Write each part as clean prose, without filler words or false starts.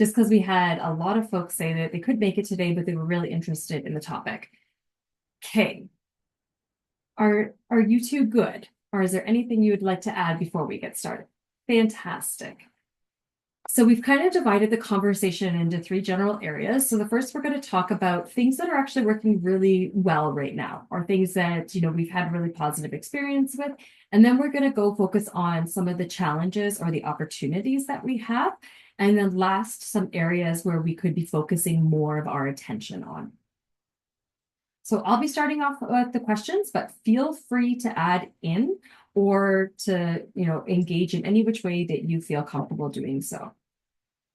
just because we had a lot of folks say that they could make it today, but they were really interested in the topic. Okay. Are you two good? Or is there anything you would like to add before we get started? Fantastic. So we've kind of divided the conversation into three general areas. So the first, we're going to talk about things that are actually working really well right now, or things that, we've had really positive experience with. And then we're going to go focus on some of the challenges or the opportunities that we have. And then last, some areas where we could be focusing more of our attention on. So I'll be starting off with the questions, but feel free to add in or to, engage in any which way that you feel comfortable doing so.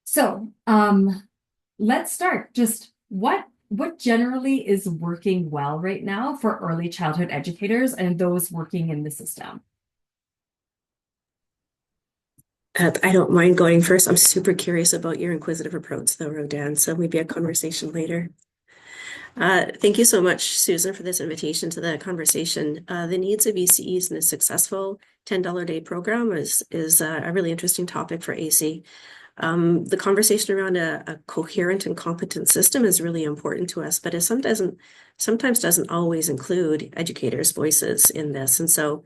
So let's start. Just what generally is working well right now for early childhood educators and those working in the system? I don't mind going first. I'm super curious about your inquisitive approach, though, Rodan, so maybe a conversation later. Thank you so much, Susan, for this invitation to the conversation. The needs of ECEs in a successful $10 a day program is a really interesting topic for AC. The conversation around a coherent and competent system is really important to us, but it sometimes doesn't always include educators' voices in this. And so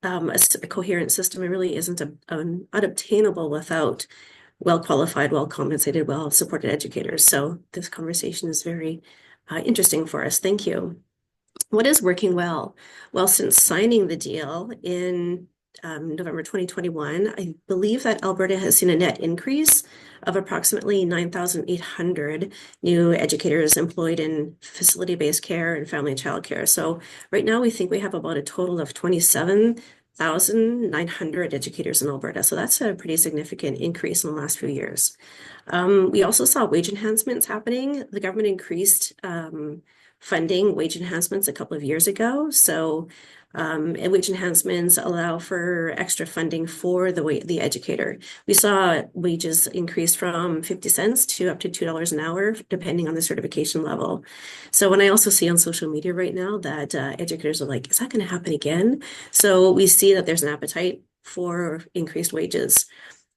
a coherent system really isn't unobtainable without well-qualified, well-compensated, well-supported educators. So this conversation is very interesting for us. Thank you. What is working well? Well, since signing the deal in November 2021, I believe that Alberta has seen a net increase of approximately 9,800 new educators employed in facility-based care and family and child care. So right now we think we have about a total of 27,900 educators in Alberta. So that's a pretty significant increase in the last few years. We also saw wage enhancements happening. The government increased funding wage enhancements a couple of years ago. So and wage enhancements allow for extra funding for the educator. We saw wages increase from 50 cents to up to $2 an hour, depending on the certification level. So when I also see on social media right now that educators are like, is that going to happen again? So we see that there's an appetite for increased wages.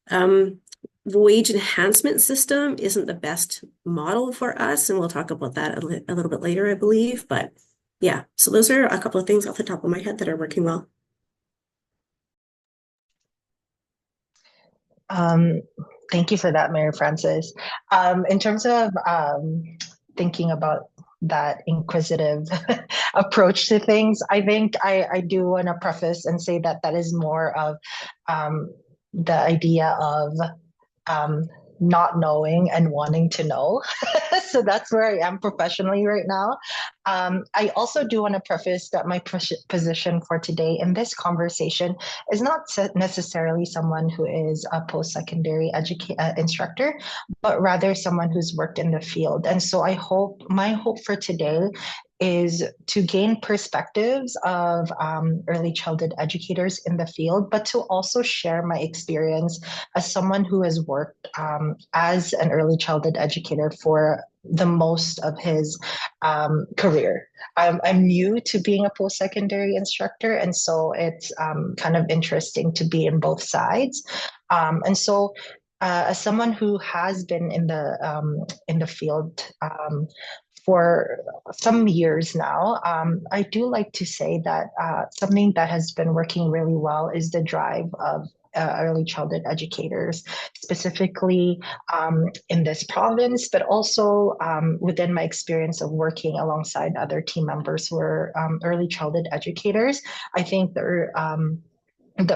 The wage enhancement system isn't the best model for us, and we'll talk about that a little bit later, I believe. But yeah, so those are a couple of things off the top of my head that are working well. Thank you for that, Mary Frances. In terms of thinking about that inquisitive approach to things, I think I do want to preface and say that that is more of the idea of not knowing and wanting to know. So that's where I am professionally right now. I also do want to preface that my position for today in this conversation is not necessarily someone who is a post-secondary instructor, but rather someone who's worked in the field. And so my hope for today is to gain perspectives of early childhood educators in the field, but to also share my experience as someone who has worked as an early childhood educator for the most of his career. I'm new to being a post-secondary instructor, and so it's kind of interesting to be in both sides. And so as someone who has been in the field for some years now, I do like to say that something that has been working really well is the drive of early childhood educators, specifically in this province, but also within my experience of working alongside other team members who are early childhood educators. I think the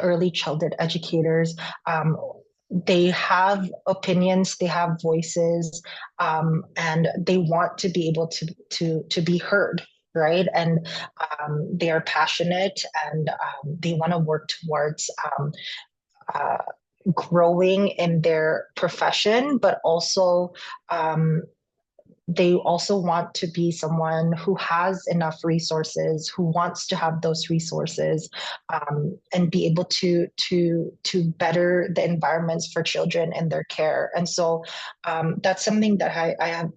early childhood educators they have opinions, they have voices, and they want to be able to be heard, right? And they are passionate, and they want to work towards growing in their profession, but also they also want to be someone who has enough resources, who wants to have those resources, and be able to better the environments for children and their care. And so that's something that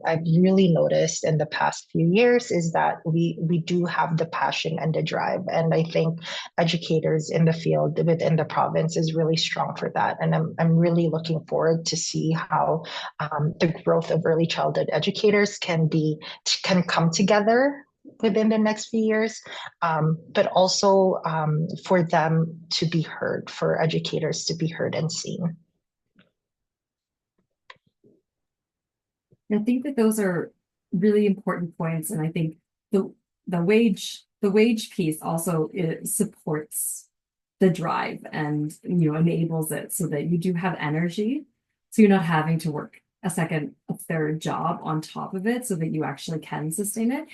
I've really noticed in the past few years, is that we do have the passion and the drive. And I think educators in the field within the province is really strong for that. And I'm really looking forward to see how the growth of early childhood educators can come together within the next few years, but also for them to be heard, for educators to be heard and seen. I think that those are really important points, and I think the wage piece also supports the drive and enables it so that you do have energy, so you're not having to work a second, a third job on top of it, so that you actually can sustain it.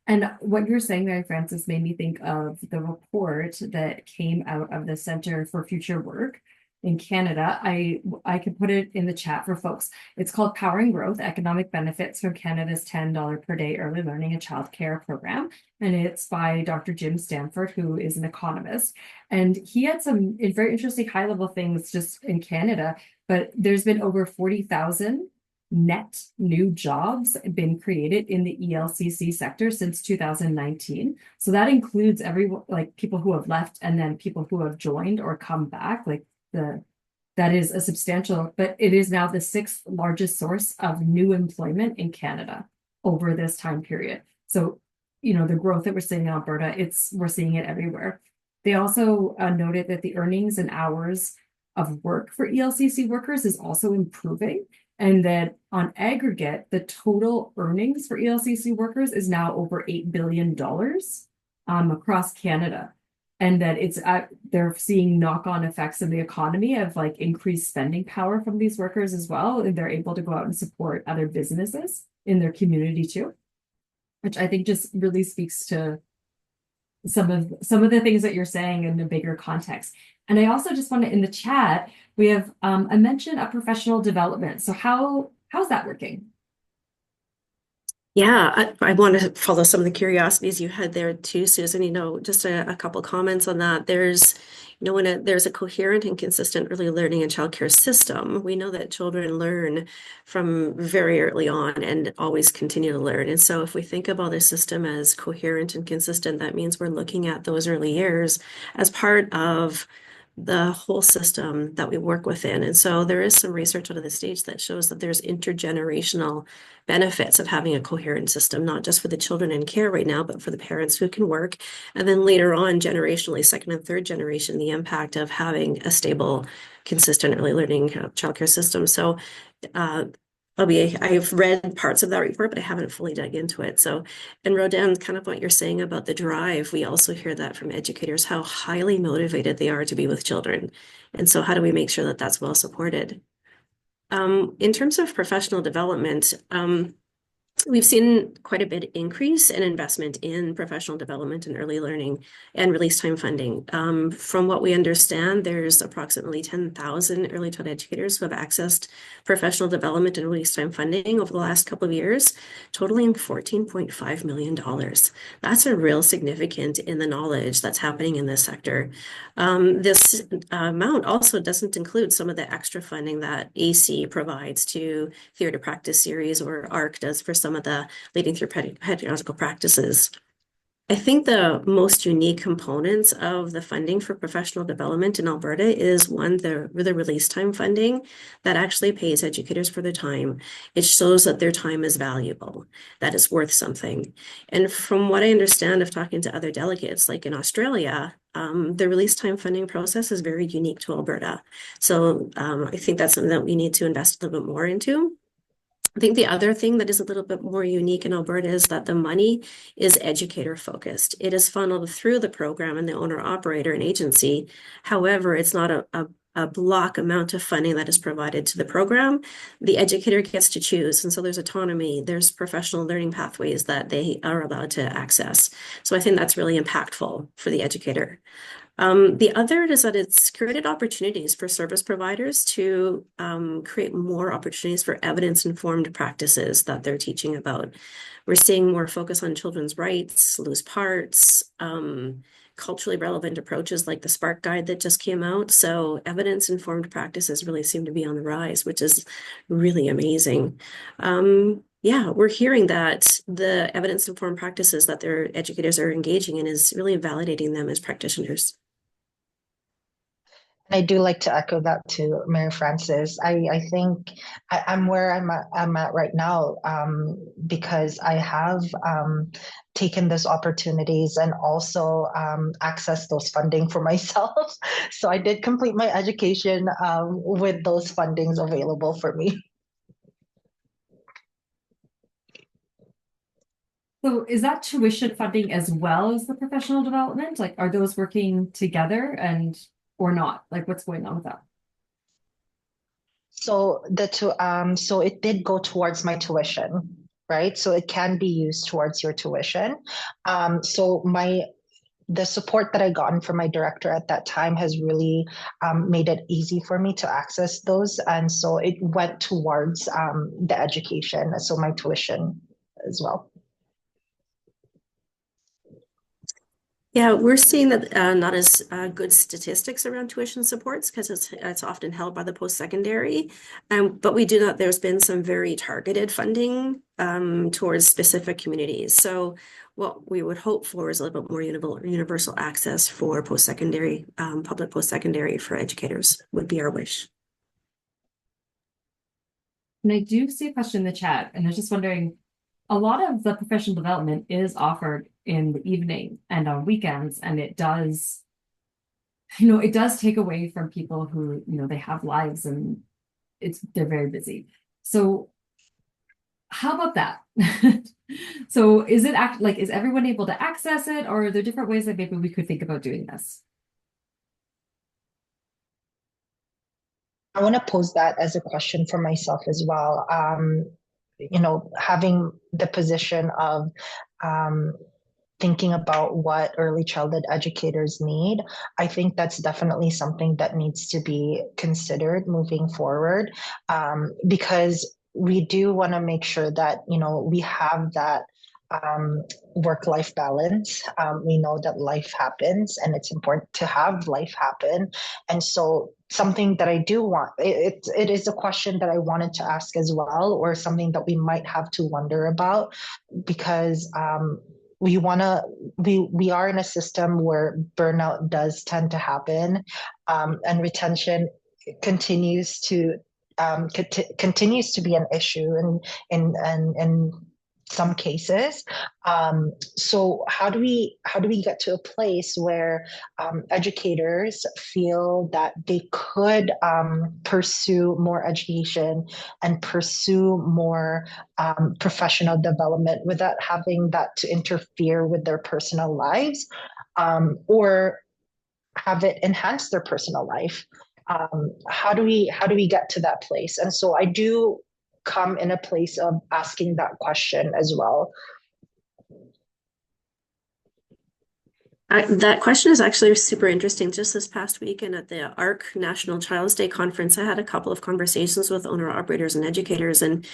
And what you're saying, Mary Frances, made me think of the report that came out of the Center for Future Work in Canada. I could put it in the chat for folks. It's called Powering Growth: Economic Benefits from Canada's $10 per day early learning and childcare program. And it's by Dr. Jim Stanford, who is an economist. And he had some very interesting high-level things just in Canada, but there's been over 40,000 net new jobs been created in the ELCC sector since 2019. So that includes everyone, like people who have left and then people who have joined or come back. That is a substantial, but it is now the 6th largest source of new employment in Canada over this time period. So, the growth that we're seeing in Alberta, we're seeing it everywhere. They also noted that the earnings and hours of work for ELCC workers is also improving, and that on aggregate, the total earnings for ELCC workers is now over $8 billion across Canada. And that they're seeing knock-on effects in the economy of increased spending power from these workers as well. And they're able to go out and support other businesses in their community too, which I think just really speaks to some of the things that you're saying in a bigger context. And I also just want to, in the chat, we have a mention of professional development. So how's that working? Yeah, I want to follow some of the curiosities you had there too, Susan. Just a couple comments on that. There's a coherent and consistent early learning and childcare system, we know that children learn from very early on and always continue to learn. And so if we think about the system as coherent and consistent, that means we're looking at those early years as part of the whole system that we work within. And so there is some research out of the States that shows that there's intergenerational benefits of having a coherent system, not just for the children in care right now, but for the parents who can work. And then later on, generationally, second and third generation, the impact of having a stable, consistent early learning childcare system. So I've read parts of that report, but I haven't fully dug into it. So, and Rodan, kind of what you're saying about the drive, we also hear that from educators, how highly motivated they are to be with children. And so how do we make sure that that's well supported? In terms of professional development, we've seen quite a bit increase in investment in professional development and early learning and release time funding. From what we understand, there's approximately 10,000 early childhood educators who have accessed professional development and release time funding over the last couple of years, totaling $14.5 million. That's a real significant in the knowledge that's happening in this sector. This amount also doesn't include some of the extra funding that ECE provides to Theory to Practice series, or ARC does for some of the leading through pedagogical practices. I think the most unique components of the funding for professional development in Alberta is one, the release time funding that actually pays educators for their time. It shows that their time is valuable, that is worth something. And from what I understand of talking to other delegates, like in Australia, the release time funding process is very unique to Alberta. So I think that's something that we need to invest a little bit more into. I think the other thing that is a little bit more unique in Alberta is that the money is educator focused. It is funneled through the program and the owner operator and agency. However, it's not a block amount of funding that is provided to the program. The educator gets to choose. And so there's autonomy, there's professional learning pathways that they are allowed to access. So I think that's really impactful for the educator. The other is that it's created opportunities for service providers to create more opportunities for evidence-informed practices that they're teaching about. We're seeing more focus on children's rights, loose parts, culturally relevant approaches like the Spark Guide that just came out. So evidence-informed practices really seem to be on the rise, which is really amazing. Yeah, we're hearing that the evidence-informed practices that their educators are engaging in is really validating them as practitioners. I do like to echo that to Mary Frances. I think I'm where I'm at right now because I have taken those opportunities and also accessed those funding for myself. So I did complete my education with those fundings available for me. So is that tuition funding as well as the professional development? Like, are those working together and or not? Like, what's going on with that? So it did go towards my tuition, right? So it can be used towards your tuition. So the support that I gotten from my director at that time has really made it easy for me to access those, and so it went towards the education, so my tuition as well. Yeah, we're seeing that not as good statistics around tuition supports because it's often held by the post-secondary. But we do know there's been some very targeted funding towards specific communities. So what we would hope for is a little bit more universal access for post-secondary, public post-secondary for educators would be our wish. And I do see a question in the chat, and I was just wondering, a lot of the professional development is offered in the evening and on weekends, and it does, it does take away from people who, they have lives and they're very busy. So how about that? So is is everyone able to access it, or are there different ways that maybe we could think about doing this? I want to pose that as a question for myself as well. Having the position of thinking about what early childhood educators need, I think that's definitely something that needs to be considered moving forward, because we do want to make sure that, we have that work-life balance. We know that life happens and it's important to have life happen. And so something that I do want, it is a question that I wanted to ask as well, or something that we might have to wonder about, because we are in a system where burnout does tend to happen, and retention continues to continues to be an issue in some cases. So how do we get to a place where educators feel that they could pursue more education and pursue more professional development without having that to interfere with their personal lives, or have it enhance their personal life? How do we get to that place? And so I do come in a place of asking that question as well. That question is actually super interesting. Just this past weekend at the ARC National Child's Day Conference, I had a couple of conversations with owner-operators and educators, and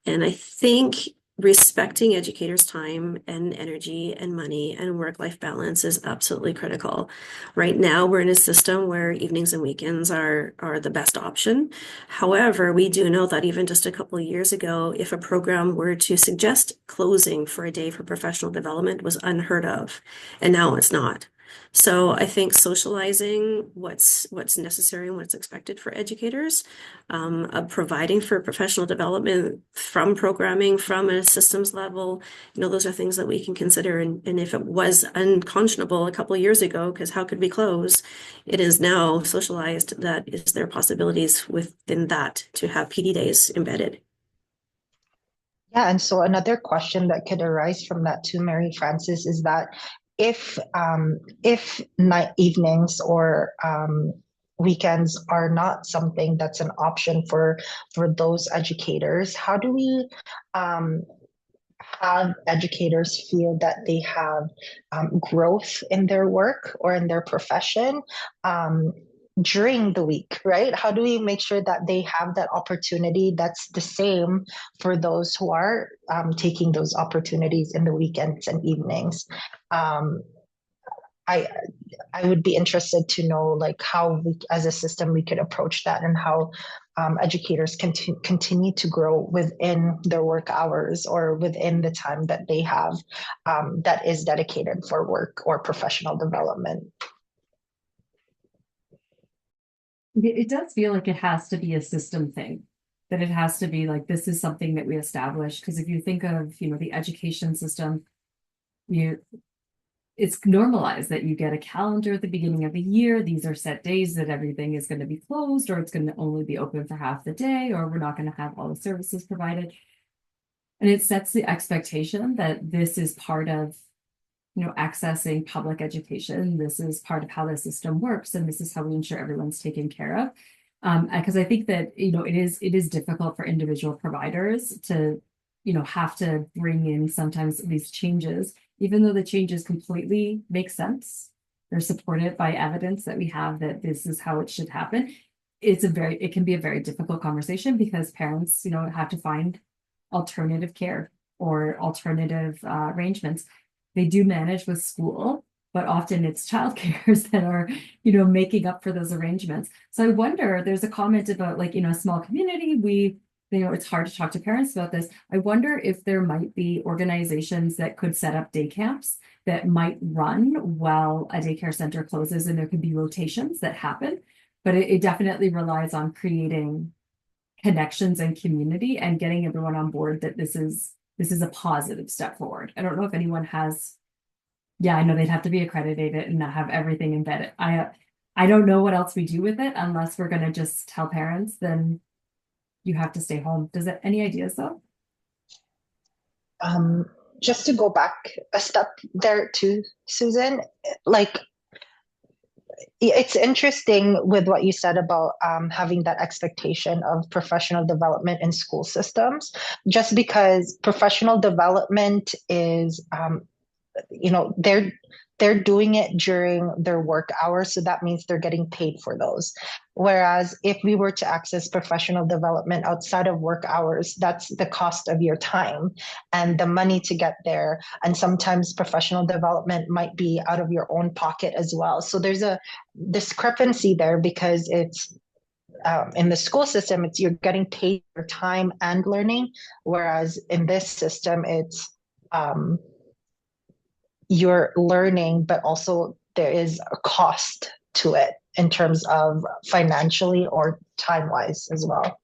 I think respecting educators' time and energy and money and work-life balance is absolutely critical. Right now, we're in a system where evenings and weekends are the best option. However, we do know that even just a couple of years ago, if a program were to suggest closing for a day for professional development was unheard of, and now it's not. So I think socializing what's necessary and what's expected for educators, providing for professional development from programming, from a systems level, those are things that we can consider. And if it was unconscionable a couple of years ago, because how could we close? It is now socialized that is there possibilities within that to have PD days embedded. Yeah, and so another question that could arise from that too, Mary Frances, is that if night evenings or weekends are not something that's an option for those educators, have educators feel that they have growth in their work or in their profession during the week, right? How do we make sure that they have that opportunity that's the same for those who are taking those opportunities in the weekends and evenings? Um, I I would be interested to know like how we, as a system, we could approach that and how educators can continue to grow within their work hours or within the time that they have that is dedicated for work or professional development. It does feel like it has to be a system thing, that it has to be like, this is something that we establish. Because if you think of, the education system, it's normalized that you get a calendar at the beginning of the year. These are set days that everything is going to be closed, or it's going to only be open for half the day, or we're not going to have all the services provided. And it sets the expectation that this is part of, accessing public education. This is part of how the system works, and this is how we ensure everyone's taken care of. Because I think that, it is difficult for individual providers to, have to bring in sometimes these changes, even though the changes completely make sense. They're supported by evidence that we have that this is how it should happen. It can be a very difficult conversation because parents, have to find alternative care or alternative arrangements. They do manage with school, but often it's childcares that are, making up for those arrangements. So I wonder, there's a comment about like, a small community, it's hard to talk to parents about this. I wonder if there might be organizations that could set up day camps that might run while a daycare center closes, and there could be rotations that happen. But it definitely relies on creating connections and community and getting everyone on board that this is a positive step forward. I don't know if anyone has, yeah, I know they'd have to be accredited and not have everything embedded. I don't know what else we do with it unless we're gonna just tell parents, then you have to stay home. Does it, any ideas though? Just to go back a step there too, Susan, like it's interesting with what you said about having that expectation of professional development in school systems, just because professional development is, they're doing it during their work hours, so that means they're getting paid for those. Whereas if we were to access professional development outside of work hours, that's the cost of your time and the money to get there. And sometimes professional development might be out of your own pocket as well. So there's a discrepancy there because it's in the school system, it's you're getting paid for time and learning, whereas in this system, it's you're learning, but also there is a cost to it in terms of financially or time wise as well.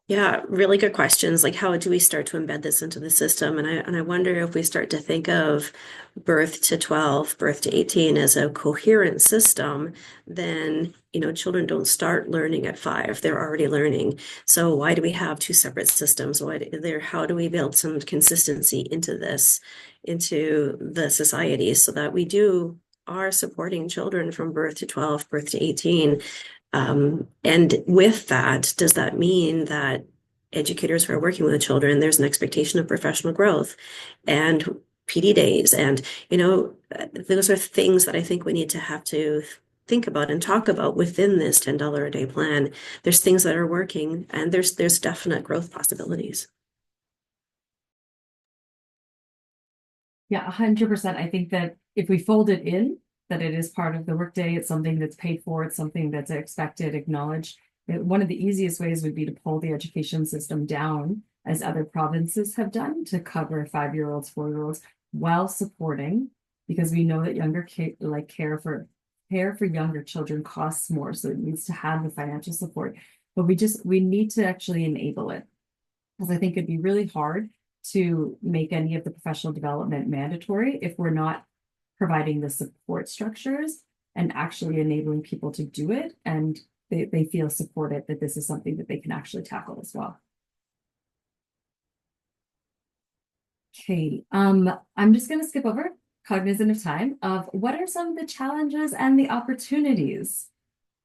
Yeah, really good questions. Like, how do we start to embed this into the system? And I wonder if we start to think of birth to 12, birth to 18 as a coherent system, then, children don't start learning at 5. They're already learning. So why do we have two separate systems? How do we build some consistency into the society so that we are supporting children from birth to 12, birth to 18? And with that, does that mean that educators who are working with children, there's an expectation of professional growth and PD days? And, those are things that I think we need to have to think about and talk about within this $10 a day plan. There's things that are working and there's definite growth possibilities. Yeah, 100%. I think that if we fold it in, that it is part of the workday, it's something that's paid for, it's something that's expected, acknowledged. One of the easiest ways would be to pull the education system down, as other provinces have done, to cover 5-year-olds, 4-year-olds, while supporting, because we know that care for younger children costs more, so it needs to have the financial support. But we need to actually enable it, because I think it'd be really hard to make any of the professional development mandatory if we're not providing the support structures and actually enabling people to do it, and they feel supported that this is something that they can actually tackle as well. Okay, I'm just going to skip over, cognizant of time, of what are some of the challenges and the opportunities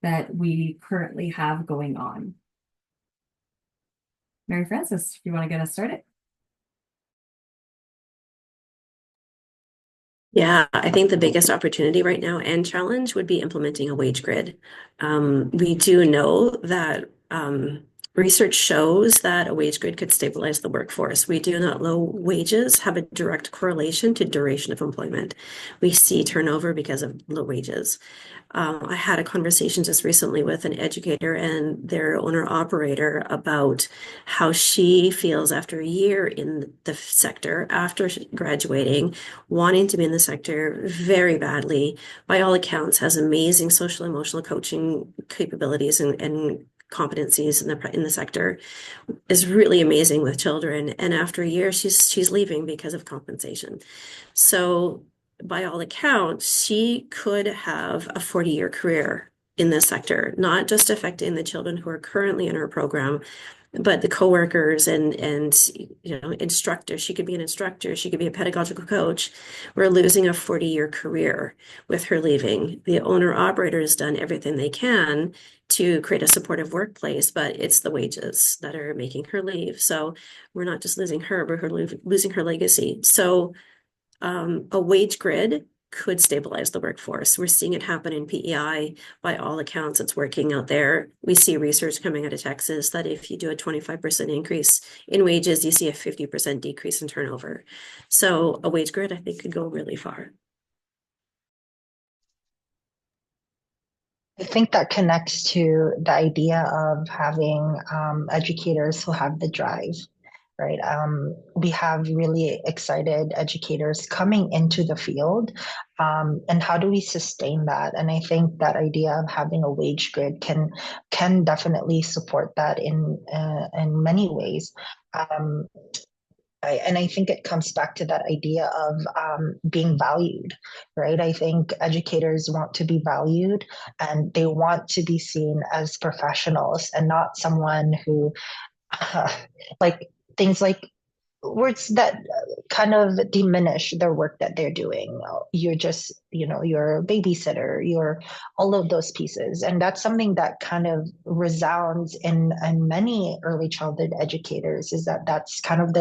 that we currently have going on. Mary Frances, if you want to get us started. Yeah, I think the biggest opportunity right now and challenge would be implementing a wage grid. We do know that research shows that a wage grid could stabilize the workforce. We do know low wages have a direct correlation to duration of employment. We see turnover because of low wages. I had a conversation just recently with an educator and their owner operator about how she feels after a year in the sector, after graduating, wanting to be in the sector very badly. By all accounts, has amazing social emotional coaching capabilities and competencies in the sector, is really amazing with children. And after a year, she's leaving because of compensation. So by all accounts, she could have a 40-year career in this sector, not just affecting the children who are currently in her program, but the coworkers and instructors. She could be an instructor, she could be a pedagogical coach. We're losing a 40-year career with her leaving. The owner operator has done everything they can to create a supportive workplace, but it's the wages that are making her leave. So we're not just losing her, but we're losing her legacy. So a wage grid could stabilize the workforce. We're seeing it happen in PEI. By all accounts, it's working out there. We see research coming out of Texas that if you do a 25% increase in wages, you see a 50% decrease in turnover. So a wage grid, I think, could go really far. I think that connects to the idea of having educators who have the drive, right? We have really excited educators coming into the field, and how do we sustain that? And I think that idea of having a wage grid can definitely support that in many ways. Um, and I think it comes back to that idea of being valued, right? I think educators want to be valued and they want to be seen as professionals and not someone who, like, things like words that kind of diminish their work that they're doing. You're just, you're a babysitter, you're all of those pieces. And that's something that kind of resounds in many early childhood educators, is that that's kind of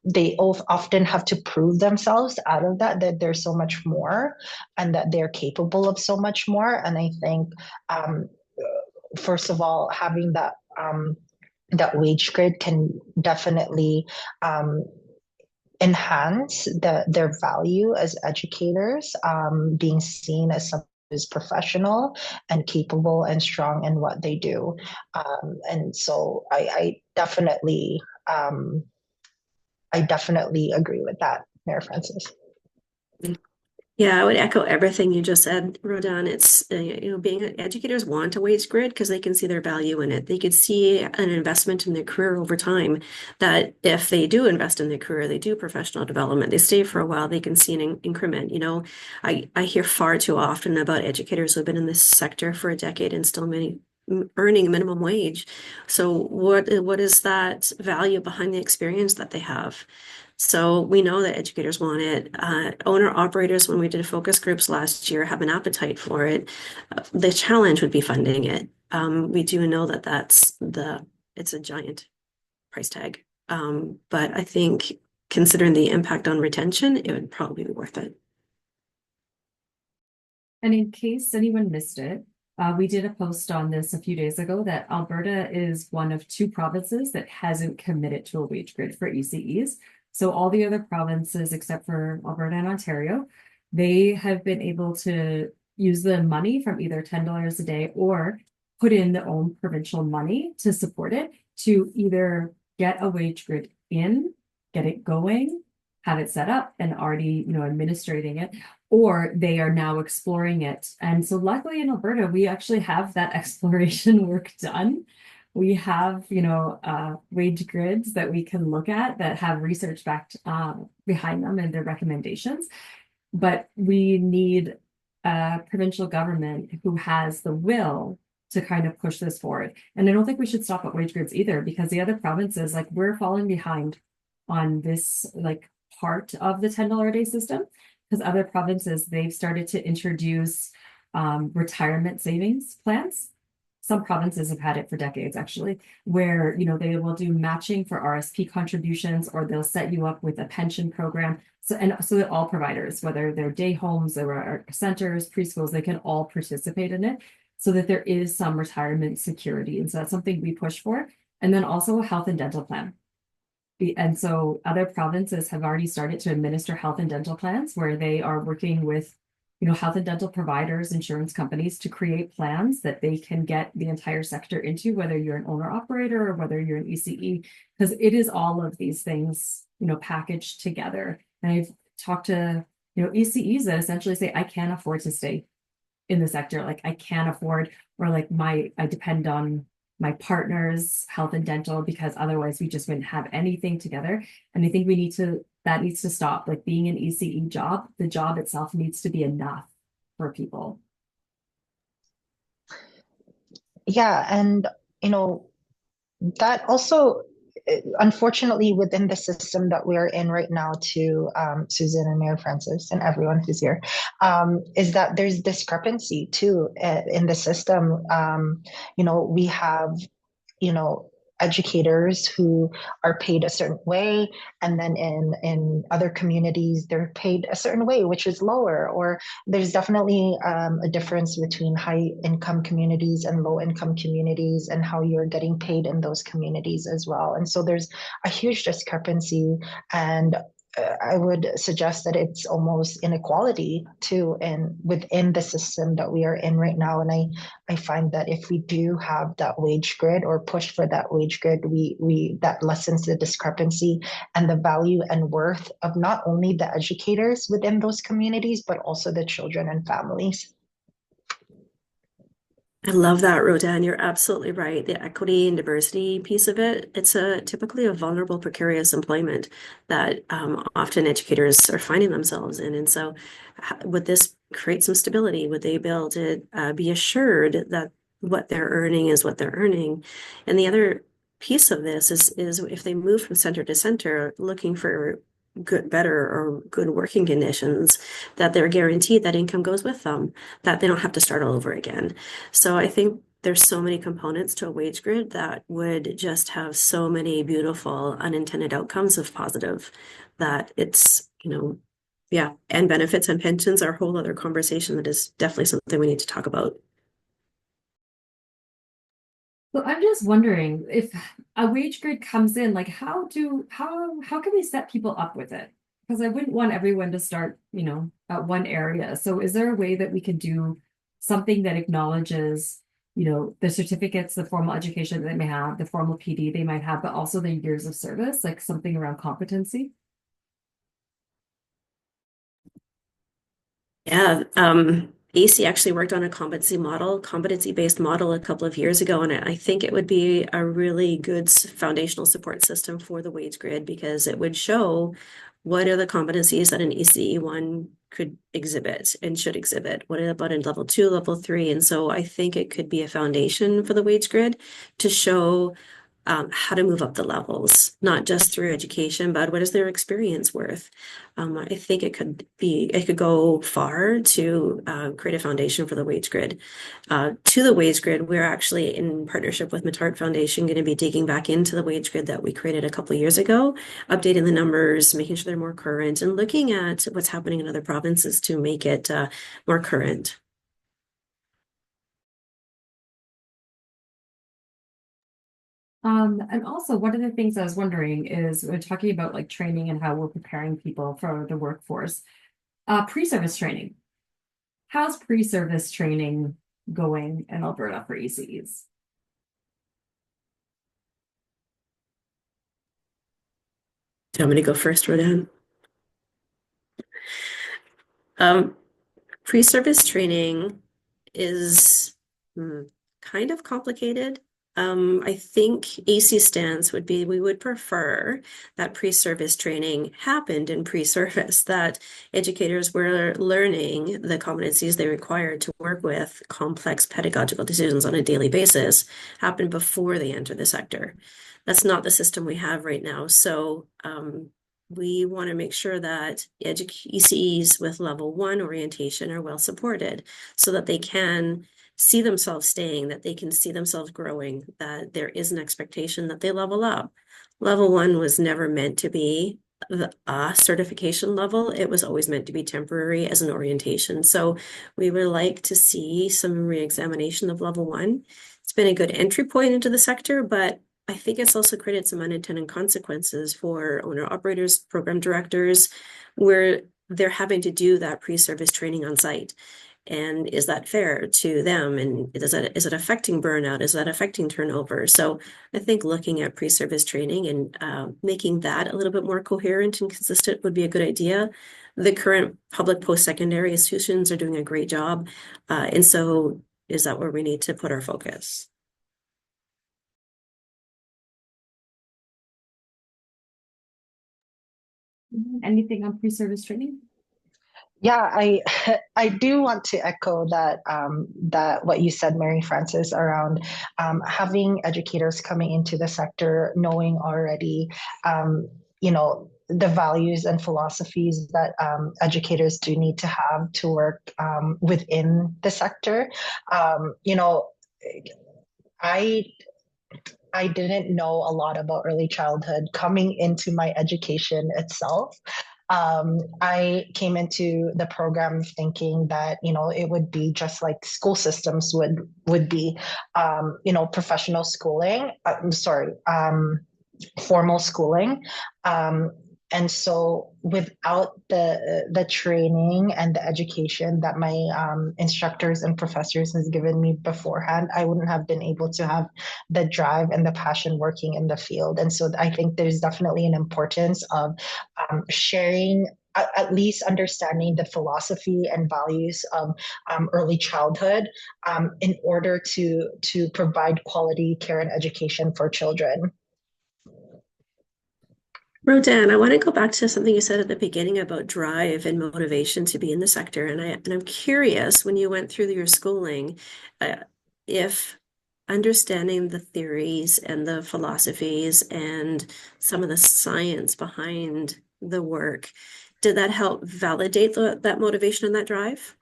they often have to prove themselves out of that they're so much more and that they're capable of so much more. And I think, first of all, having that wage grid can definitely um, enhance their value as educators, being seen as someone who's professional and capable and strong in what they do. And so I definitely agree with that, Mayor Francis. Yeah, I would echo everything you just said, Rodan. It's, being educators want a wage grid because they can see their value in it. They could see an investment in their career over time, that if they do invest in their career, they do professional development, they stay for a while, they can see an increment. I hear far too often about educators who have been in this sector for a decade and still earning minimum wage. So what is that value behind the experience that they have? So we know that educators want it. Owner operators, when we did focus groups last year, have an appetite for it. The challenge would be funding it. We do know that it's a giant price tag. But I think considering the impact on retention, it would probably be worth it. And in case anyone missed it, we did a post on this a few days ago that Alberta is one of 2 provinces that hasn't committed to a wage grid for ECEs. So all the other provinces, except for Alberta and Ontario, they have been able to use the money from either $10 a day or put in their own provincial money to support it, to either get a wage grid in, get it going, have it set up and already, administrating it, or they are now exploring it. And so luckily in Alberta, we actually have that exploration work done. We have, wage grids that we can look at that have research backed behind them and their recommendations. But we need a provincial government who has the will to kind of push this forward. And I don't think we should stop at wage grids either, because the other provinces, like, we're falling behind on this, like, part of the $10 a day system, because other provinces, they've started to introduce retirement savings plans. some provinces have had it for decades actually, where, they will do matching for RSP contributions, or they'll set you up with a pension program. So that all providers, whether they're day homes or centers, preschools, they can all participate in it so that there is some retirement security. And so that's something we push for. And then also a health and dental plan. And so other provinces have already started to administer health and dental plans where they are working with, health and dental providers, insurance companies to create plans that they can get the entire sector into, whether you're an owner operator or whether you're an ECE, because it is all of these things, packaged together. And I've talked to, ECEs that essentially say, I can't afford to stay in the sector. Like I can't afford, or like I depend on my partner's health and dental because otherwise we just wouldn't have anything together. And I think that needs to stop. Like being an ECE job, the job itself needs to be enough for people. Yeah, and that also, unfortunately, within the system that we are in right now, to Susan and Mayor Francis and everyone who's here, is that there's discrepancy too in the system. We have, educators who are paid a certain way, and then in other communities they're paid a certain way, which is lower. Or there's definitely a difference between high income communities and low income communities, and how you're getting paid in those communities as well. And so there's a huge discrepancy, and I would suggest that it's almost inequality too, and within the system that we are in right now. And I find that if we do have that wage grid, or push for that wage grid, we that lessens the discrepancy and the value and worth of not only the educators within those communities, but also the children and families. I love that, Rodan. You're absolutely right. The equity and diversity piece of it, it's typically a vulnerable, precarious employment that often educators are finding themselves in. And so would this create some stability? Would they be able to be assured that what they're earning is what they're earning? And the other piece of this is if they move from center to center looking for better or good working conditions, that they're guaranteed that income goes with them, that they don't have to start all over again. So I think there's so many components to a wage grid that would just have so many beautiful unintended outcomes of positive, that it's, yeah, and benefits and pensions are a whole other conversation that is definitely something we need to talk about. So I'm just wondering if a wage grid comes in, like how can we set people up with it? Because I wouldn't want everyone to start, at one area. So is there a way that we could do something that acknowledges, the certificates, the formal education that they may have, the formal PD they might have, but also the years of service, like something around competency? Yeah, ECE actually worked on a competency-based model a couple of years ago, and I think it would be a really good foundational support system for the wage grid, because it would show what are the competencies that an ECE1 could exhibit and should exhibit. What about in level 2, level 3? And so I think it could be a foundation for the wage grid to show how to move up the levels, not just through education, but what is their experience worth? I think it could go far to create a foundation for the wage grid. To the wage grid, we're actually in partnership with Matart Foundation going to be digging back into the wage grid that we created a couple of years ago, updating the numbers, making sure they're more current, and looking at what's happening in other provinces to make it more current. And also one of the things I was wondering is we're talking about like training and how we're preparing people for the workforce. Pre-service training. How's pre-service training going in Alberta for ECEs? Do you want me to go first, Rodan? Pre-service training is kind of complicated. I think ECE stance would be we would prefer that pre-service training happened in pre-service, that educators were learning the competencies they required to work with complex pedagogical decisions on a daily basis happen before they enter the sector. That's not the system we have right now. So we want to make sure that ECEs with level 1 orientation are well supported so that they can see themselves staying, that they can see themselves growing, that there is an expectation that they level up. Level 1 was never meant to be the certification level. It was always meant to be temporary as an orientation. So we would like to see some re-examination of level 1. It's been a good entry point into the sector, but I think it's also created some unintended consequences for owner-operators, program directors, where they're having to do that pre-service training on site. And is that fair to them? And is it affecting burnout? Is that affecting turnover? So I think looking at pre-service training and making that a little bit more coherent and consistent would be a good idea. The current public post-secondary institutions are doing a great job. And so is that where we need to put our focus? Anything on pre-service training? Yeah, I I do want to echo that what you said, Mary Frances, around having educators coming into the sector knowing already, you know, the values and philosophies that educators do need to have to work within the sector. You know, I I didn't know a lot about early childhood coming into my education itself. I came into the program thinking that it would be just like school systems would be, professional schooling. I'm sorry, formal schooling. Um, and so without the training and the education that my instructors and professors has given me beforehand, I wouldn't have been able to have the drive and the passion working in the field. And so I think there's definitely an importance of sharing, at least understanding the philosophy and values of early childhood, in order to provide quality care and education for children. Rodan, I want to go back to something you said at the beginning about drive and motivation to be in the sector. And I'm curious, when you went through your schooling, if understanding the theories and the philosophies and some of the science behind the work, did that help validate that motivation and that drive?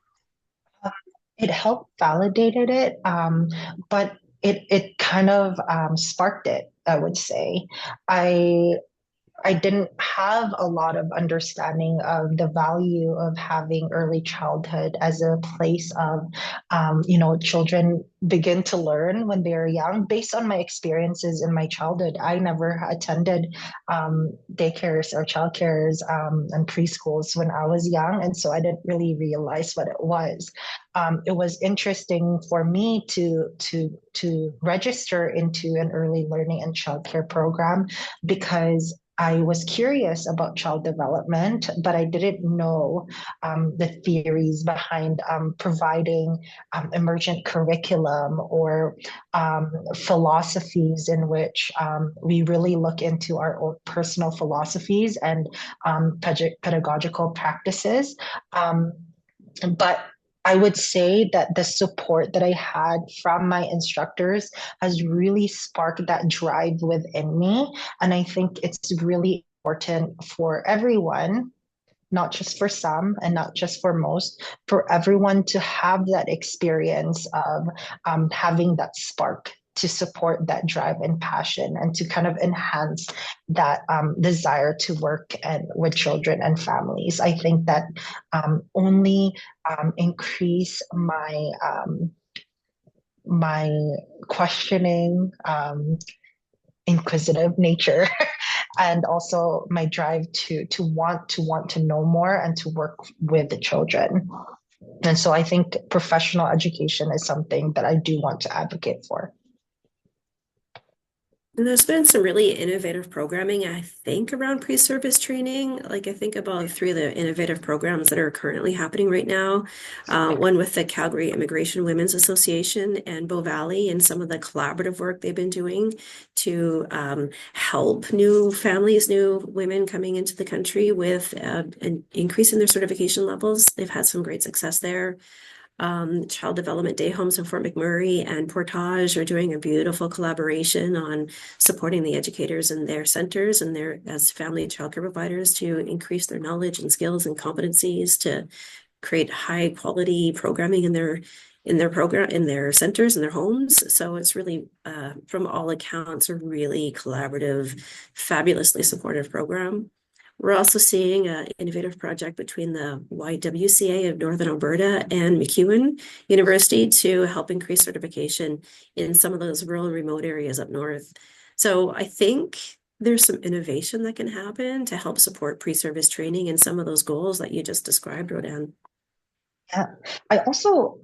It helped validated it, but it kind of sparked it, I would say. I I didn't have a lot of understanding of the value of having early childhood as a place of, children begin to learn when they're young. Based on my experiences in my childhood, I never attended daycares or childcares and preschools when I was young, and so I didn't really realize what it was. It was interesting for me to register into an early learning and childcare program because I was curious about child development, but I didn't know the theories behind providing emergent curriculum or philosophies in which we really look into our own personal philosophies and pedagogical practices. But I would say that the support that I had from my instructors has really sparked that drive within me. And I think it's really important for everyone, not just for some and not just for most, for everyone to have that experience of having that spark to support that drive and passion and to kind of enhance that desire to work and with children and families. I think that only increase my questioning, inquisitive nature and also my drive to want to know more and to work with the children. And so I think professional education is something that I do want to advocate for. And there's been some really innovative programming, I think, around pre-service training. Like I think about 3 of the innovative programs that are currently happening right now. One with the Calgary Immigration Women's Association and Bow Valley and some of the collaborative work they've been doing to help new families, new women coming into the country with an increase in their certification levels. They've had some great success there. Child Development Day Homes in Fort McMurray and Portage are doing a beautiful collaboration on supporting the educators in their centers and their as family and childcare providers to increase their knowledge and skills and competencies to create high quality programming in their program, in their centers, in their homes. So it's really, from all accounts, a really collaborative, fabulously supportive program. We're also seeing an innovative project between the YWCA of Northern Alberta and MacEwan University to help increase certification in some of those rural and remote areas up north. So I think there's some innovation that can happen to help support pre-service training and some of those goals that you just described, Rodan. Yeah, I also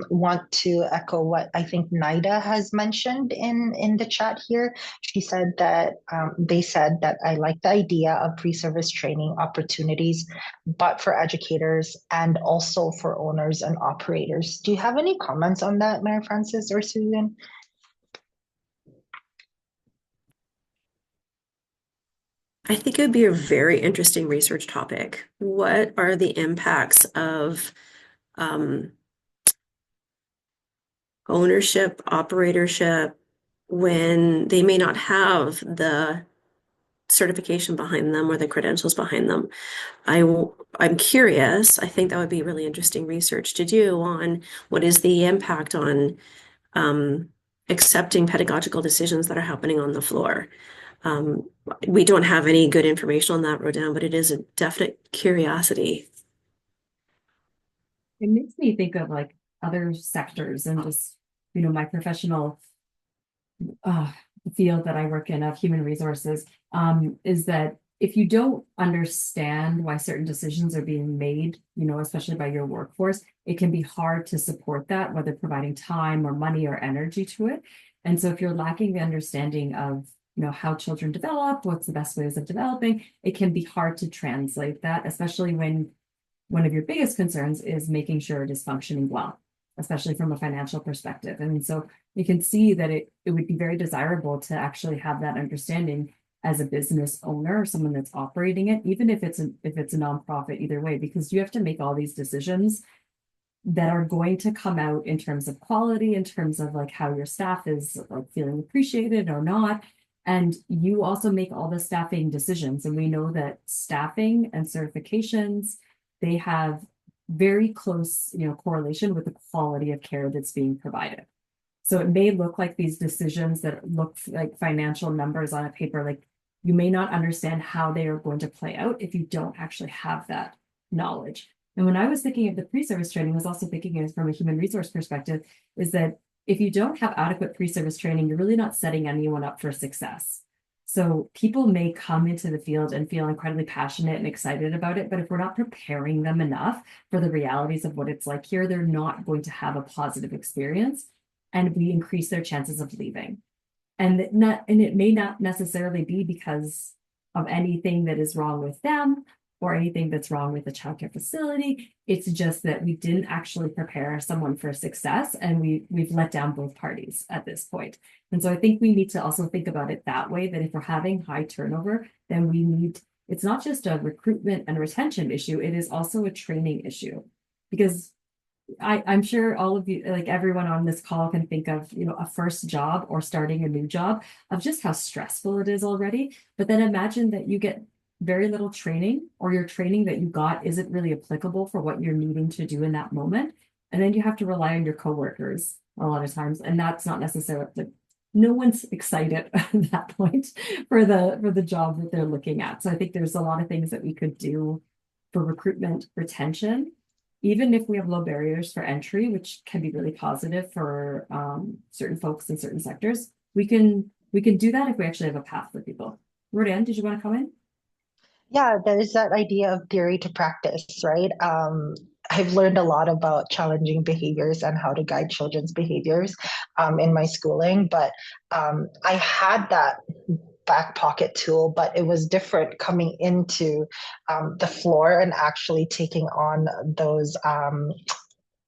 want to echo what I think Nida has mentioned in the chat here. She said that they said that I like the idea of pre-service training opportunities, but for educators and also for owners and operators. Do you have any comments on that, Mary Frances or Susan? I think it would be a very interesting research topic. What are the impacts of ownership, operatorship, when they may not have the certification behind them or the credentials behind them? I'm curious. I think that would be really interesting research to do on what is the impact on accepting pedagogical decisions that are happening on the floor. Um, we don't have any good information on that, Rodan, but it is a definite curiosity. It makes me think of like other sectors and just, my professional uh, field that I work in of human resources, is that if you don't understand why certain decisions are being made, especially by your workforce, it can be hard to support that, whether providing time or money or energy to it. And so if you're lacking the understanding of, how children develop, what's the best ways of developing, it can be hard to translate that, especially when one of your biggest concerns is making sure it is functioning well, especially from a financial perspective. And so you can see that it would be very desirable to actually have that understanding as a business owner or someone that's operating it, even if it's a nonprofit, either way, because you have to make all these decisions that are going to come out in terms of quality, in terms of like how your staff is like feeling appreciated or not. And you also make all the staffing decisions. And we know that staffing and certifications, they have very close, correlation with the quality of care that's being provided. So it may look like these decisions that look like financial numbers on a paper, like you may not understand how they are going to play out if you don't actually have that knowledge. And when I was thinking of the pre-service training, I was also thinking it from a human resource perspective, is that if you don't have adequate pre-service training, you're really not setting anyone up for success. So people may come into the field and feel incredibly passionate and excited about it, but if we're not preparing them enough for the realities of what it's like here, they're not going to have a positive experience, and we increase their chances of leaving. And it may not necessarily be because of anything that is wrong with them or anything that's wrong with the childcare facility. It's just that we didn't actually prepare someone for success, and we've let down both parties at this point. And so I think we need to also think about it that way, that if we're having high turnover, then it's not just a recruitment and retention issue, it is also a training issue. Because I'm sure all of you, like everyone on this call, can think of, a first job or starting a new job, of just how stressful it is already. But then imagine that you get very little training, or your training that you got isn't really applicable for what you're needing to do in that moment. And then you have to rely on your coworkers a lot of times. And that's not necessarily like, no one's excited at that point for the job that they're looking at. So I think there's a lot of things that we could do for recruitment, retention, even if we have low barriers for entry, which can be really positive for certain folks in certain sectors. We can do that if we actually have a path for people. Rodan, did you want to come in? Yeah, there's that idea of theory to practice, right? I've learned a lot about challenging behaviors and how to guide children's behaviors in my schooling, but I had that back pocket tool, but it was different coming into the floor and actually taking on those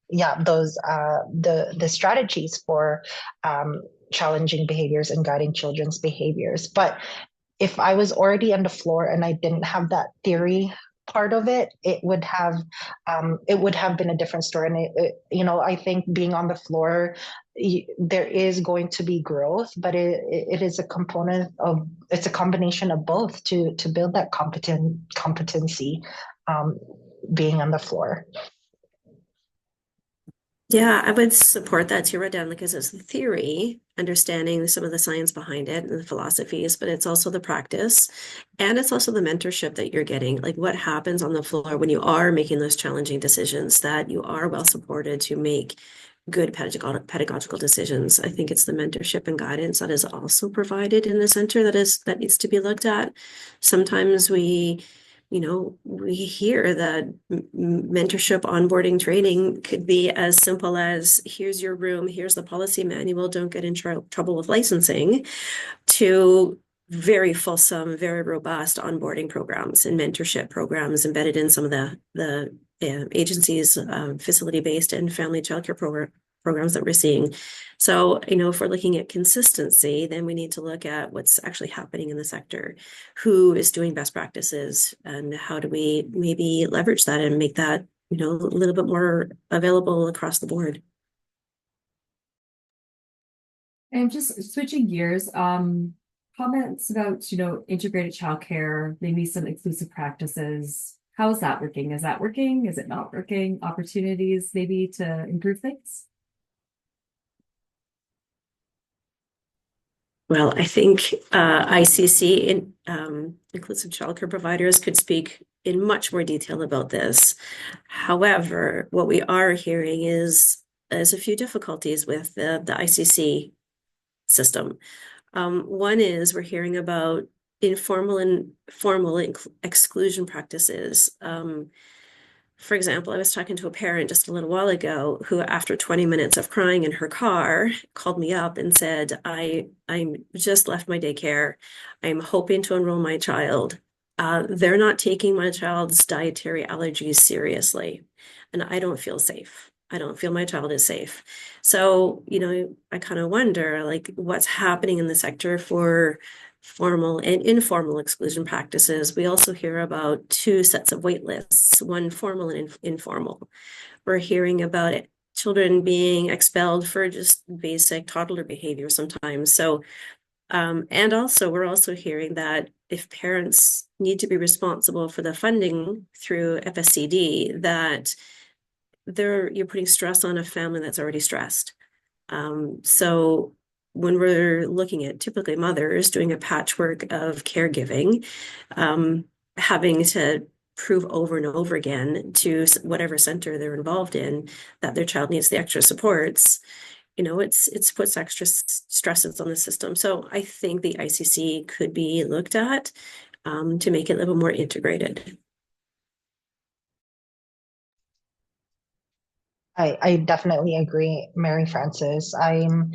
the strategies for challenging behaviors and guiding children's behaviors. But if I was already on the floor and I didn't have that theory part of it, it would have been a different story. And I think being on the floor, there is going to be growth, but it is it's a combination of both to build that competency, being on the floor. Yeah, I would support that too, Rodan, because it's the theory, understanding some of the science behind it and the philosophies, but it's also the practice and it's also the mentorship that you're getting. Like what happens on the floor when you are making those challenging decisions, that you are well supported to make good pedagogical decisions. I think it's the mentorship and guidance that is also provided in the center that needs to be looked at. Sometimes we hear that mentorship onboarding training could be as simple as here's your room, here's the policy manual, don't get in trouble with licensing, to very fulsome, very robust onboarding programs and mentorship programs embedded in some of the agencies, facility-based and family childcare programs that we're seeing. So, if we're looking at consistency, then we need to look at what's actually happening in the sector, who is doing best practices, and how do we maybe leverage that and make that, a little bit more available across the board. And just switching gears, comments about, integrated childcare, maybe some inclusive practices. How is that working? Is that working? Is it not working? Opportunities maybe to improve things? Well, I think ICC, inclusive childcare providers, could speak in much more detail about this. However, what we are hearing is there's a few difficulties with the ICC system. One is we're hearing about informal and formal exclusion practices. For example, I was talking to a parent just a little while ago who, after 20 minutes of crying in her car, called me up and said, I'm just left my daycare. I'm hoping to enroll my child. They're not taking my child's dietary allergies seriously, and I don't feel safe. I don't feel my child is safe. So, I kind of wonder, like, what's happening in the sector for formal and informal exclusion practices. We also hear about two sets of wait lists, one formal and informal. We're hearing about it, children being expelled for just basic toddler behavior sometimes. So, and also we're also hearing that if parents need to be responsible for the funding through FSCD, that you're putting stress on a family that's already stressed. So when we're looking at typically mothers doing a patchwork of caregiving, having to prove over and over again to whatever center they're involved in that their child needs the extra supports, it's puts extra stresses on the system. So I think the ICC could be looked at to make it a little more integrated. I definitely agree, Mary Frances. I'm,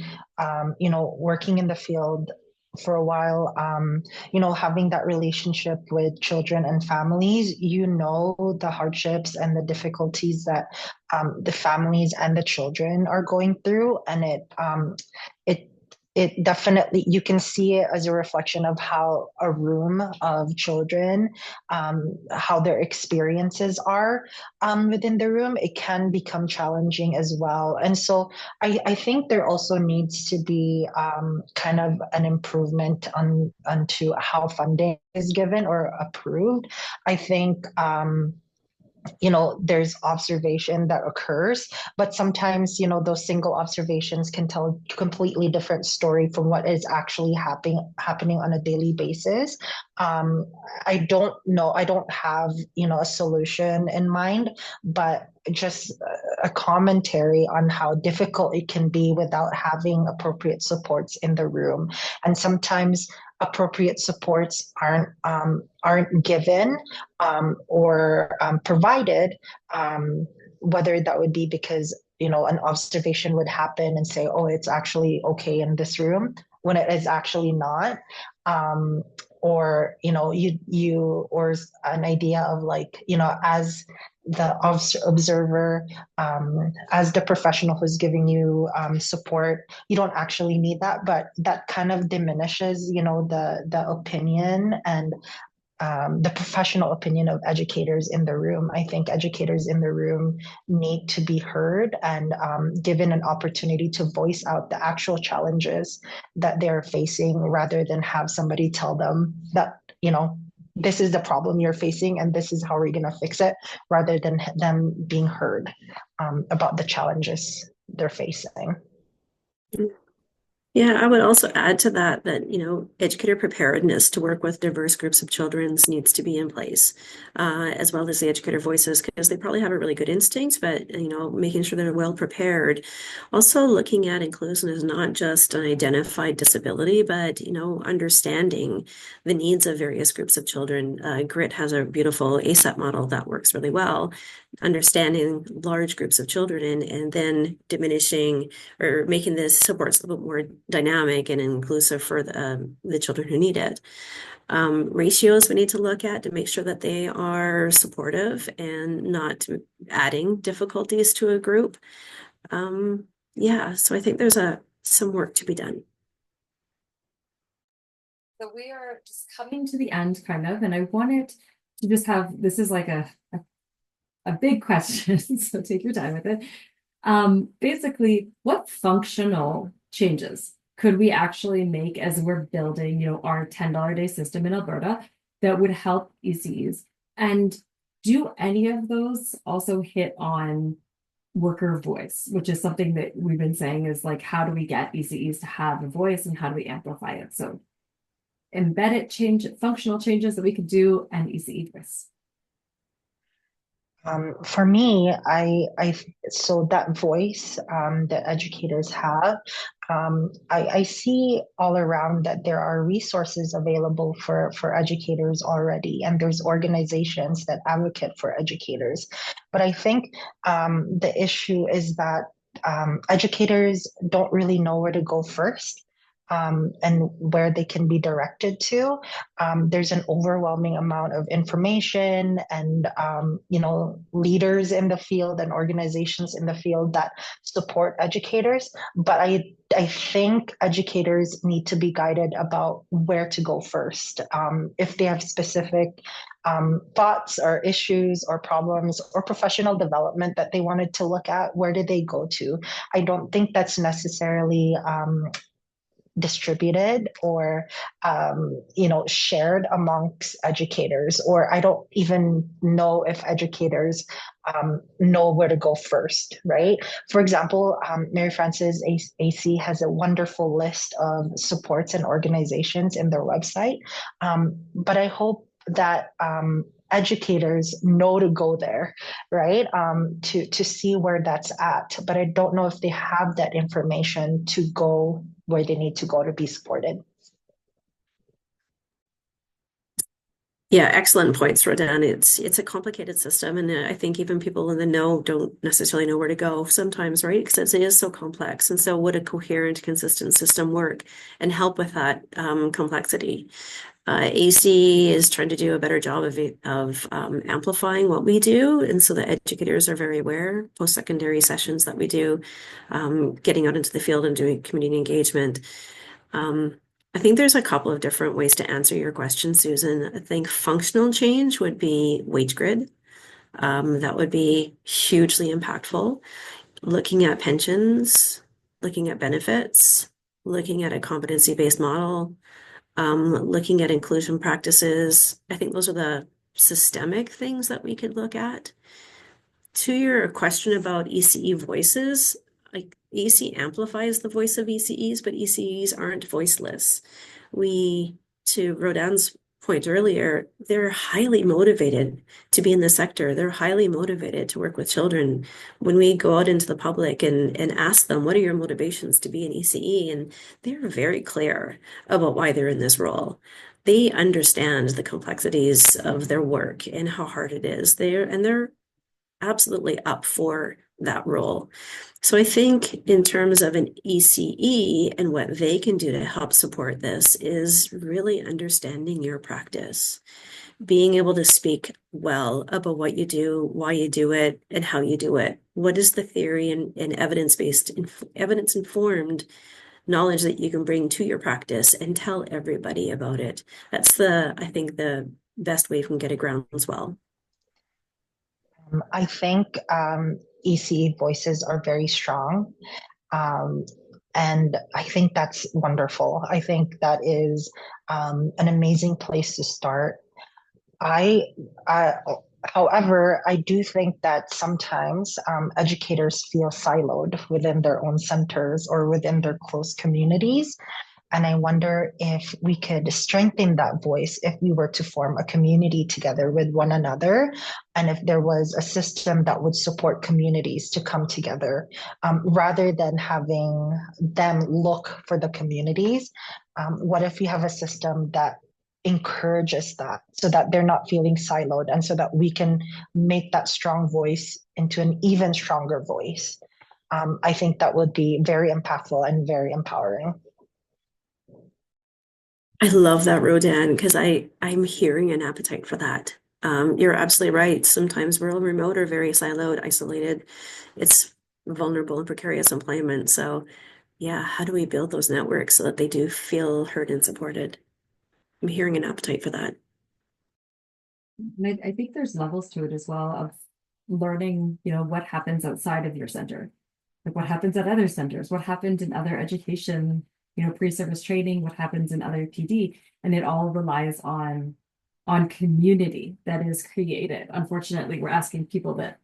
working in the field for a while, having that relationship with children and families, the hardships and the difficulties that the families and the children are going through. And it it definitely, you can see it as a reflection of how a room of children, how their experiences are within the room. It can become challenging as well. And so I think there also needs to be kind of an improvement onto how funding is given or approved. I think there's observation that occurs, but sometimes those single observations can tell a completely different story from what is actually happening on a daily basis. I don't know, I don't have a solution in mind, but just a commentary on how difficult it can be without having appropriate supports in the room. And sometimes appropriate supports aren't given or provided, whether that would be because an observation would happen and say, oh, it's actually okay in this room when it is actually not. Or or an idea of like, as the observer, as the professional who's giving you support, you don't actually need that, but that kind of diminishes the opinion and the professional opinion of educators in the room. I think educators in the room need to be heard and given an opportunity to voice out the actual challenges that they're facing rather than have somebody tell them that, this is the problem you're facing and this is how we're going to fix it, rather than them being heard about the challenges they're facing. Yeah, I would also add to that educator preparedness to work with diverse groups of children needs to be in place, as well as the educator voices, because they probably have a really good instinct, but making sure they're well prepared. Also looking at inclusion as not just an identified disability, but understanding the needs of various groups of children. GRIT has a beautiful ACEP model that works really well, understanding large groups of children and then diminishing or making the supports a little bit more dynamic and inclusive for the children who need it. Ratios we need to look at to make sure that they are supportive and not adding difficulties to a group. Yeah, so I think there's some work to be done. So we are just coming to the end kind of, and I wanted to just have, this is like a big question, so take your time with it. Basically, what functional changes could we actually make as we're building, our $10 a day system in Alberta that would help ECEs? And do any of those also hit on worker voice, which is something that we've been saying is like, how do we get ECEs to have a voice and how do we amplify it? So embedded change, functional changes that we could do, and ECE voice. For me, so that voice that educators have, I see all around that there are resources available for educators already, and there's organizations that advocate for educators. But I think the issue is that educators don't really know where to go first. And where they can be directed to. There's an overwhelming amount of information and leaders in the field and organizations in the field that support educators. But I think educators need to be guided about where to go first. If they have specific thoughts or issues or problems or professional development that they wanted to look at, where do they go to? I don't think that's necessarily distributed or shared amongst educators, or I don't even know if educators know where to go first, right? For example, Mary Frances AC has a wonderful list of supports and organizations in their website, but I hope that educators know to go there, right? To see where that's at. But I don't know if they have that information to go where they need to go to be supported. Yeah, excellent points, Rodan. It's a complicated system, and I think even people in the know don't necessarily know where to go sometimes, right? Because it is so complex. And so would a coherent, consistent system work and help with that complexity? AC is trying to do a better job of amplifying what we do, and so the educators are very aware. Post-secondary sessions that we do, getting out into the field and doing community engagement. I think there's a couple of different ways to answer your question, Susan. I think functional change would be wage grid. That would be hugely impactful. Looking at pensions, looking at benefits, looking at a competency-based model, looking at inclusion practices. I think those are the systemic things that we could look at. To your question about ECE voices, like ECE amplifies the voice of ECEs, but ECEs aren't voiceless. To Rodan's point earlier, they're highly motivated to be in the sector. They're highly motivated to work with children. When we go out into the public and ask them, what are your motivations to be an ECE? And they're very clear about why they're in this role. They understand the complexities of their work and how hard it is. They're absolutely up for that role. So I think in terms of an ECE and what they can do to help support this is really understanding your practice, being able to speak well about what you do, why you do it, and how you do it. What is the theory and evidence-based, evidence-informed knowledge that you can bring to your practice and tell everybody about it? That's I think the best way we can get a groundswell. I think ECE voices are very strong. And I think that's wonderful. I think that is an amazing place to start. I, I, however, I do think that sometimes educators feel siloed within their own centers or within their close communities. And I wonder if we could strengthen that voice if we were to form a community together with one another, and if there was a system that would support communities to come together rather than having them look for the communities. What if we have a system that encourages that so that they're not feeling siloed and so that we can make that strong voice into an even stronger voice? I think that would be very impactful and very empowering. I love that, Rodan, because I'm hearing an appetite for that. You're absolutely right. Sometimes rural and remote are very siloed, isolated. It's vulnerable and precarious employment. So yeah, how do we build those networks so that they do feel heard and supported? I'm hearing an appetite for that. And I think there's levels to it as well of learning, what happens outside of your center. Like what happens at other centers, what happened in other education, pre-service training, what happens in other PD. And it all relies on community that is created. Unfortunately, we're asking people that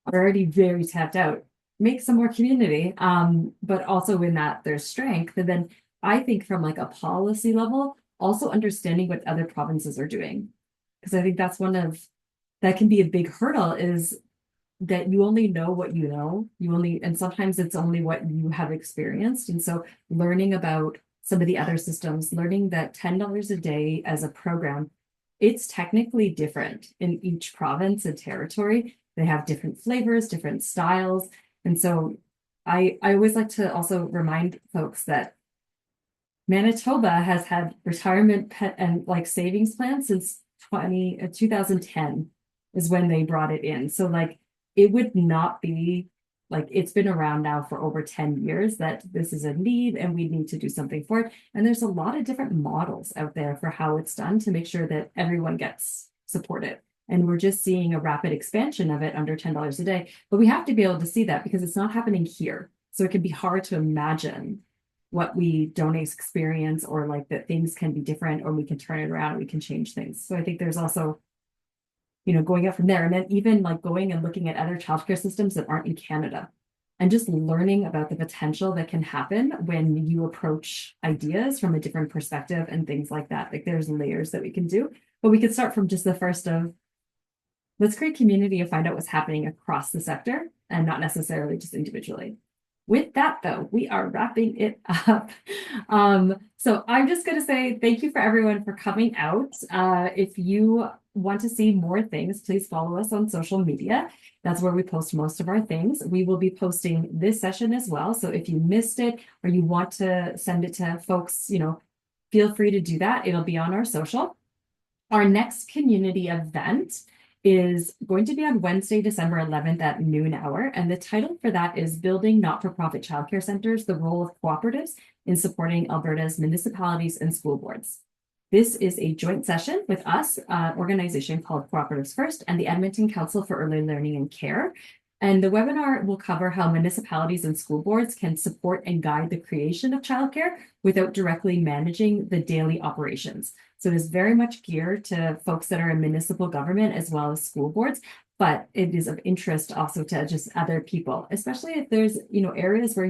are already very tapped out, make some more community. But also in that there's strength. And then I think from like a policy level, also understanding what other provinces are doing. Because I think that's that can be a big hurdle is that you only know what you know. And sometimes it's only what you have experienced. And so learning about some of the other systems, learning that $10 a day as a program, it's technically different in each province and territory. They have different flavors, different styles. And so I always like to also remind folks that Manitoba has had retirement and like savings plans since 2010 is when they brought it in. So like it would not be like it's been around now for over 10 years that this is a need and we need to do something for it. And there's a lot of different models out there for how it's done to make sure that everyone gets supported. And we're just seeing a rapid expansion of it under $10 a day. But we have to be able to see that because it's not happening here. So it can be hard to imagine what we don't experience or like that things can be different or we can turn it around and we can change things. So I think there's also, going up from there and then even like going and looking at other childcare systems that aren't in Canada and just learning about the potential that can happen when you approach ideas from a different perspective and things like that. Like there's layers that we can do, but we could start from just the first of let's create community and find out what's happening across the sector and not necessarily just individually. With that, though, we are wrapping it up. So I'm just going to say thank you for everyone for coming out. If you want to see more things, please follow us on social media. That's where we post most of our things. We will be posting this session as well. So if you missed it or you want to send it to folks, feel free to do that. It'll be on our social. Our next community event is going to be on Wednesday, December 11th at noon hour. And the title for that is Building Not-for-Profit Childcare Centers, the Role of Cooperatives in Supporting Alberta's Municipalities and School Boards. This is a joint session with us, an organization called Cooperatives First, and the Edmonton Council for Early Learning and Care. And the webinar will cover how municipalities and school boards can support and guide the creation of childcare without directly managing the daily operations. So it is very much geared to folks that are in municipal government as well as school boards, but it is of interest also to just other people, especially if there's, areas where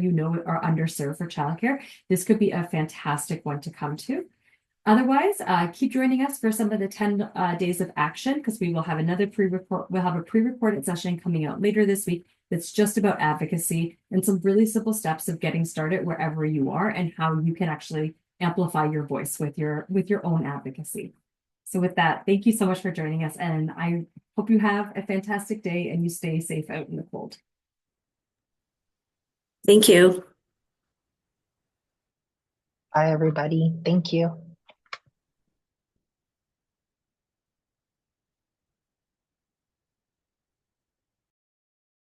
are underserved for childcare. This could be a fantastic one to come to. Otherwise, keep joining us for some of the 10 days of action because we will have we'll have a pre-recorded session coming out later this week that's just about advocacy and some really simple steps of getting started wherever you are and how you can actually amplify your voice with your own advocacy. So with that, thank you so much for joining us. And I hope you have a fantastic day and you stay safe out in the cold. Thank you. Bye, everybody. Thank you.